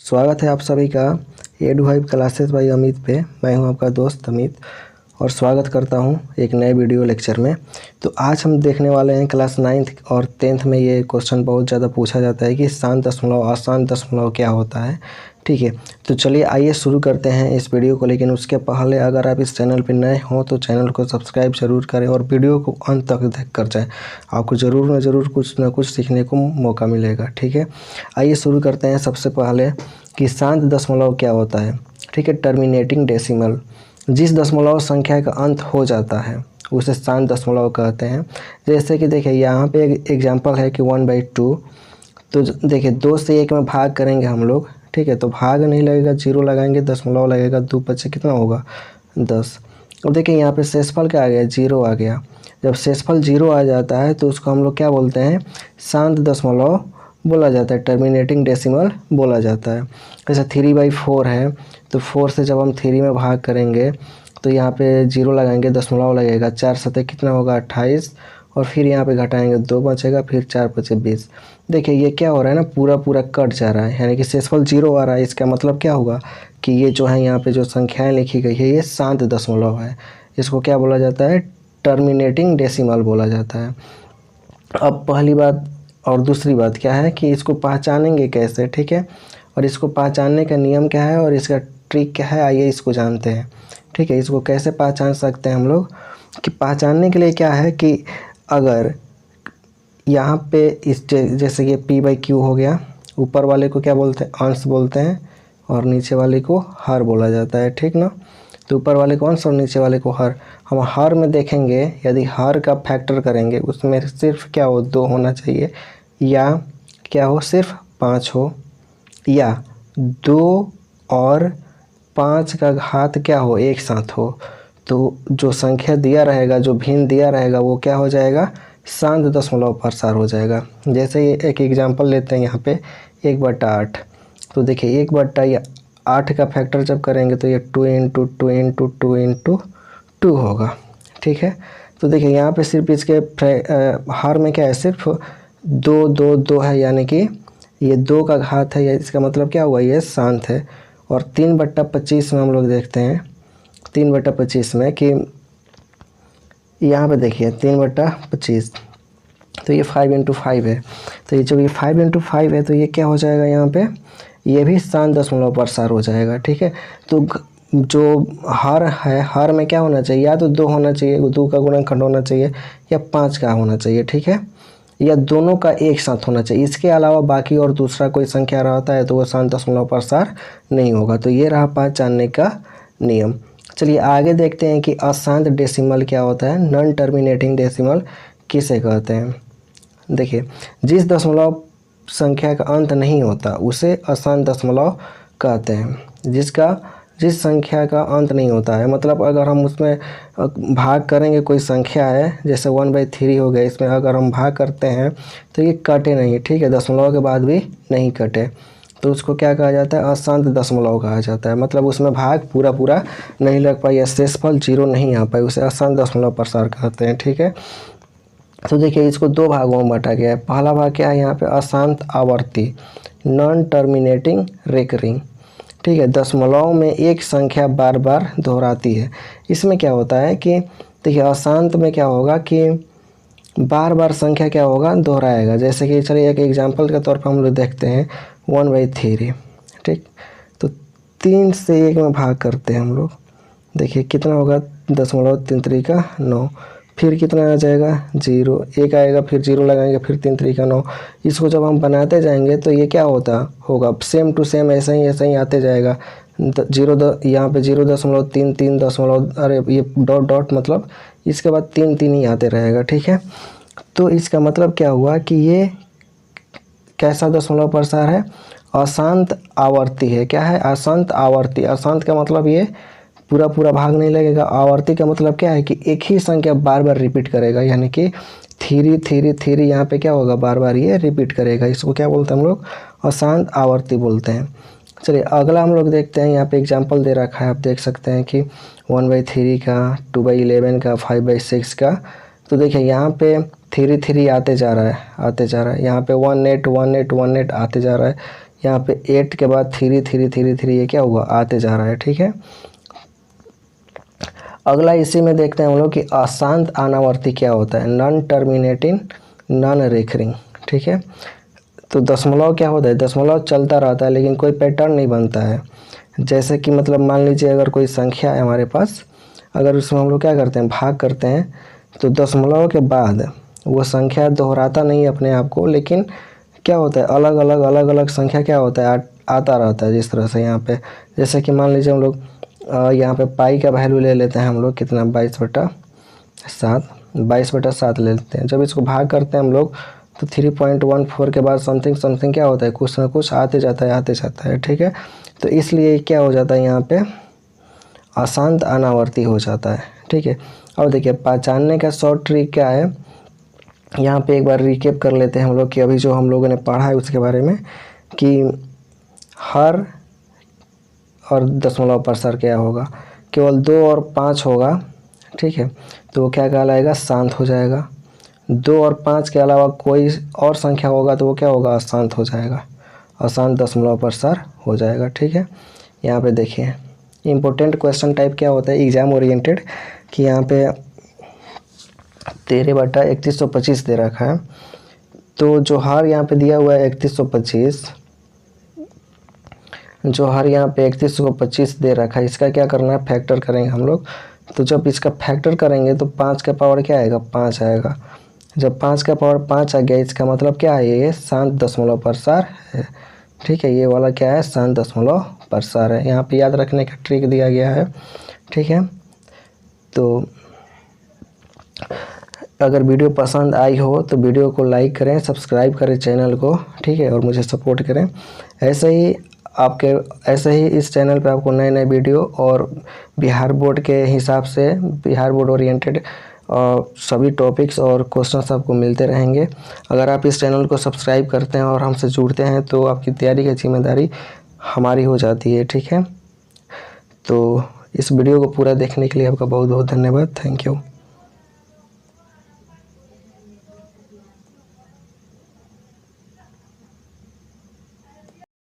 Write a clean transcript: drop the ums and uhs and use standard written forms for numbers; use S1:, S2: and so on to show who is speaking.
S1: स्वागत है आप सभी का एडुवाइब क्लासेस बाय अमित पे। मैं हूं आपका दोस्त अमित और स्वागत करता हूं एक नए वीडियो लेक्चर में। तो आज हम देखने वाले हैं क्लास 9th और 10th में ये क्वेश्चन बहुत ज़्यादा पूछा जाता है कि शांत दशमलव अशांत दशमलव क्या होता है। ठीक है, तो चलिए आइए शुरू करते हैं इस वीडियो को। लेकिन उसके पहले अगर आप इस चैनल पर नए हों तो चैनल को सब्सक्राइब जरूर करें और वीडियो को अंत तक देख कर जाएँ। आपको ज़रूर कुछ ना कुछ सीखने को मौका मिलेगा। ठीक है, आइए शुरू करते हैं। सबसे पहले कि शांत दशमलव क्या होता है। ठीक है, टर्मिनेटिंग डेसिमल, जिस दशमलव संख्या का अंत हो जाता है उसे शांत दशमलव कहते हैं। जैसे कि देखिए यहाँ पे एक एग्जांपल है कि 1/2। तो देखिए 2 से 1 में भाग करेंगे हम लोग। ठीक है, तो भाग नहीं लगेगा, 0 लगाएंगे, दशमलव लगेगा, 2 बचे कितना होगा 10। अब देखिए यहाँ पे शेषफल क्या आ गया, 0 आ गया। जब शेषफल 0 आ जाता है तो उसको हम लोग क्या बोलते हैं, शांत दशमलव बोला जाता है, टर्मिनेटिंग डेसिमल बोला जाता है। जैसे 3/4 है तो 4 से जब हम 3 में भाग करेंगे तो यहाँ पे 0 लगाएंगे, दशमलव लगेगा, 4 सतह कितना होगा 28 और फिर यहाँ पे घटाएंगे 2 बचेगा, फिर 4 बचे 20। देखिए ये क्या हो रहा है ना, पूरा कट जा रहा है, यानी कि शेषफल 0 आ रहा है। इसका मतलब क्या होगा कि ये जो है यहाँ पे जो संख्याएँ लिखी गई है ये शांत दशमलव है। इसको क्या बोला जाता है, टर्मिनेटिंग डेसिमल बोला जाता है। अब पहली बात और दूसरी बात क्या है कि इसको पहचानेंगे कैसे। ठीक है, और इसको पहचानने का नियम क्या है और इसका ट्रिक क्या है, आइए इसको जानते हैं। ठीक है, इसको कैसे पहचान सकते हैं हम लोग कि पहचानने के लिए क्या है कि अगर यहाँ पे इस जैसे कि P/Q हो गया, ऊपर वाले को क्या बोलते हैं, अंश बोलते हैं और नीचे वाले को हर बोला जाता है। ठीक ना, तो ऊपर वाले को अंश और नीचे वाले को हर। हम हर में देखेंगे, यदि हर का फैक्टर करेंगे उसमें सिर्फ क्या हो, 2 होना चाहिए, या क्या हो सिर्फ 5 हो, या 2 और 5 का घात क्या हो एक साथ हो। तो जो संख्या दिया रहेगा, जो भिन्न दिया रहेगा वो क्या हो जाएगा, शांत दशमलव प्रसार हो जाएगा। जैसे ये एक एग्जांपल लेते हैं यहाँ पे 1/8। तो देखिए 1/8 का फैक्टर जब करेंगे तो ये 2 × 2 × 2 × 2 होगा। ठीक है, तो देखिए यहाँ पे सिर्फ इसके हर में क्या है, सिर्फ 2 है, यानी कि ये 2 का घात है, या इसका मतलब क्या हुआ, ये शांत है। और 3/25 में हम लोग देखते हैं, 3/25 में कि यहाँ पे देखिए 3/25, तो ये 5 × 5 है। तो ये जब ये 5 × 5 है तो ये क्या हो जाएगा, यहाँ पे ये भी शांत दशमलव प्रसार हो जाएगा। ठीक है, तो जो हर है, हर में क्या होना चाहिए, या तो 2 होना चाहिए, 2 का गुणनखंड होना चाहिए, या 5 का होना चाहिए। ठीक है, या दोनों का एक साथ होना चाहिए। इसके अलावा बाकी और दूसरा कोई संख्या रहता है तो वो शांत दशमलव प्रसार नहीं होगा। तो ये रहा पहचानने का नियम। चलिए आगे देखते हैं कि अशांत डेसिमल क्या होता है, नॉन टर्मिनेटिंग डेसिमल किसे कहते हैं। देखिए जिस दशमलव संख्या का अंत नहीं होता उसे अशांत दशमलव कहते हैं। जिस संख्या का अंत नहीं होता है, मतलब अगर हम उसमें भाग करेंगे, कोई संख्या है जैसे 1/3 हो गया, इसमें अगर हम भाग करते हैं तो ये कटे नहीं। ठीक है, दशमलव के बाद भी नहीं कटे, तो उसको क्या कहा जाता है, अशांत दशमलव कहा जाता है। मतलब उसमें भाग पूरा नहीं लग पाया, शेषफल 0 नहीं आ पाए, उसे अशांत दशमलव प्रसार कहते हैं। ठीक है, तो देखिए इसको 2 भागों में बांटा गया है। पहला भाग क्या है यहाँ पे, अशांत आवर्ती, नॉन टर्मिनेटिंग रिकरिंग। ठीक है, दशमलव में एक संख्या बार बार दोहराती है। इसमें क्या होता है कि देखिए अशांत में क्या होगा कि बार बार संख्या क्या होगा, दोहराएगा। जैसे कि चलिए एक एग्जांपल के तौर पर हम लोग देखते हैं 1/3। ठीक, तो 3 से 1 में भाग करते हैं हम लोग, देखिए कितना होगा, 0.3 फिर कितना आ जाएगा 0, 1 आएगा, फिर 0 लगाएंगे, फिर 3×3 = 9। इसको जब हम बनाते जाएंगे तो ये क्या होगा, सेम टू सेम ऐसा ही आते जाएगा। यहाँ पे 0.33 दशमलव, अरे ये डॉट मतलब इसके बाद 3 ही आते रहेगा। ठीक है, तो इसका मतलब क्या हुआ कि ये कैसा दशमलव प्रसार है, अशांत आवर्ती है। क्या है, अशांत आवर्ती। अशांत का मतलब ये पूरा भाग नहीं लगेगा। आवर्ती का मतलब क्या है कि एक ही संख्या बार बार रिपीट करेगा, यानी कि 3 यहाँ पे क्या होगा, बार बार ये रिपीट करेगा। इसको क्या बोलते हैं हम लोग, अशांत आवर्ती बोलते हैं। चलिए अगला हम लोग देखते हैं, यहाँ पे एग्जांपल दे रखा है, आप देख सकते हैं कि 1/3 का, 2/11 का, 5/6 का। तो देखिए यहाँ पे 3 आते जा रहा है, यहाँ पे 18 आते जा रहा है, यहाँ पे 8 के बाद 3 3 3 3 ये क्या हुआ, आते जा रहा है। ठीक है, अगला इसी में देखते हैं हम लोग कि अशांत अनावर्ती क्या होता है, नॉन टर्मिनेटिंग नॉन रेकरिंग। ठीक है, तो दशमलव क्या होता है, दशमलव चलता रहता है लेकिन कोई पैटर्न नहीं बनता है। जैसे कि मतलब मान लीजिए अगर कोई संख्या है हमारे पास, अगर उसमें हम लोग क्या करते हैं, भाग करते हैं, तो दशमलव के बाद वो संख्या दोहराता नहीं है अपने आप को, लेकिन क्या होता है, अलग अलग संख्या क्या होता है, आता रहता है। जिस तरह से यहाँ पे जैसे कि मान लीजिए हम लोग यहाँ पे पाई का वैल्यू ले लेते हैं हम लोग कितना, 22/7 ले लेते हैं। जब इसको भाग करते हैं हम लोग तो 3.14 के बाद समथिंग क्या होता है, कुछ ना कुछ आते जाता है। ठीक है, तो इसलिए क्या हो जाता है, यहाँ पे अशांत अनावर्ती हो जाता है। ठीक है, और देखिए पहचानने का शॉर्ट ट्रिक क्या है, यहाँ पे एक बार रिकेप कर लेते हैं हम लोग कि अभी जो हम लोगों ने पढ़ा है उसके बारे में, कि हर और दशमलव परसर क्या होगा, केवल 2 और 5 होगा। ठीक है, तो वो क्या कहलाएगा, शांत हो जाएगा। 2 और 5 के अलावा कोई और संख्या होगा तो वो क्या होगा, अशांत हो जाएगा, अशांत दशमलव परसर हो जाएगा। ठीक है, यहाँ पे देखिए इम्पोर्टेंट क्वेश्चन टाइप क्या होता है एग्जाम ओरिएंटेड, कि यहाँ पे 13/3125 दे रखा है, तो जो हर यहाँ पे दिया हुआ है 3125, जो हर यहाँ पे 3125 दे रखा है, इसका क्या करना है, फैक्टर करेंगे हम लोग। तो जब इसका फैक्टर करेंगे तो 5 का पावर क्या आएगा, 5 आएगा। जब 5 का पावर 5 आ गया, इसका मतलब क्या है, ये शांत दशमलव परसार है। ठीक है, ये वाला क्या है, शांत दशमलव परसार है। यहाँ पे याद रखने का ट्रिक दिया गया है। ठीक है, तो अगर वीडियो पसंद आई हो तो वीडियो को लाइक करें, सब्सक्राइब करें चैनल को। ठीक है, और मुझे सपोर्ट करें। ऐसे ही इस चैनल पे आपको नए वीडियो और बिहार बोर्ड के हिसाब से, बिहार बोर्ड ओरिएंटेड सभी टॉपिक्स और क्वेश्चंस आपको मिलते रहेंगे। अगर आप इस चैनल को सब्सक्राइब करते हैं और हमसे जुड़ते हैं तो आपकी तैयारी की जिम्मेदारी हमारी हो जाती है। ठीक है, तो इस वीडियो को पूरा देखने के लिए आपका बहुत बहुत धन्यवाद। Thank you.